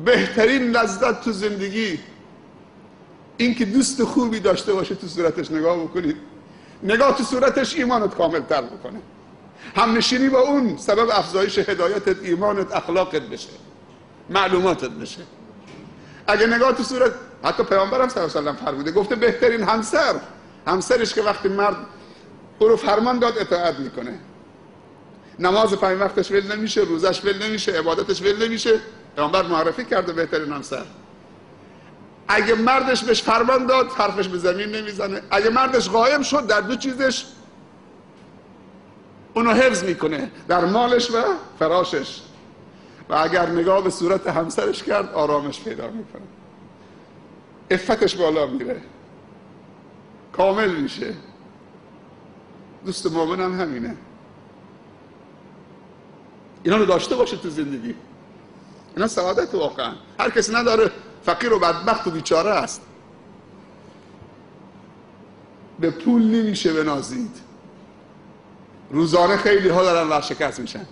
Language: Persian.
بهترین لذت تو زندگی این که دوست خوبی داشته باشه تو صورتش نگاه بکنید. نگاه تو صورتش ایمانت کامل تر بکنه. همنشینی با اون سبب افزایش هدایتت، ایمانت، اخلاقت بشه، معلوماتت بشه. اگه نگاه تو صورت، حتی پیامبرم صلی الله علیه و آله فرموده، گفته بهترین همسرش که وقتی مرد او رو فرمان داد اطاعت میکنه، نماز 5 وقتش ول نمیشه، روزش ول نمیشه، عبادتش ول نمیشه. پیامبر معرفی کرده بهترین همسر. اگه مردش بهش فرمان داد حرفش به زمین نمیزنه. اگه مردش غایب شد در دو چیزش اونو حفظ میکنه، در مالش و فراشش. و اگر نگاه به صورت همسرش کرد آرامش پیدا میکنه، عفتش بالا میره، کامل میشه. دوست مومن هم همینه. اینا رو داشته باشه تو زندگی. اینا سعادت واقعا. هر کسی نداره فقیر و بدبخت و بیچاره است. به پول نمیشه بنازید. روزانه خیلی ها دارن ورشکست میشن.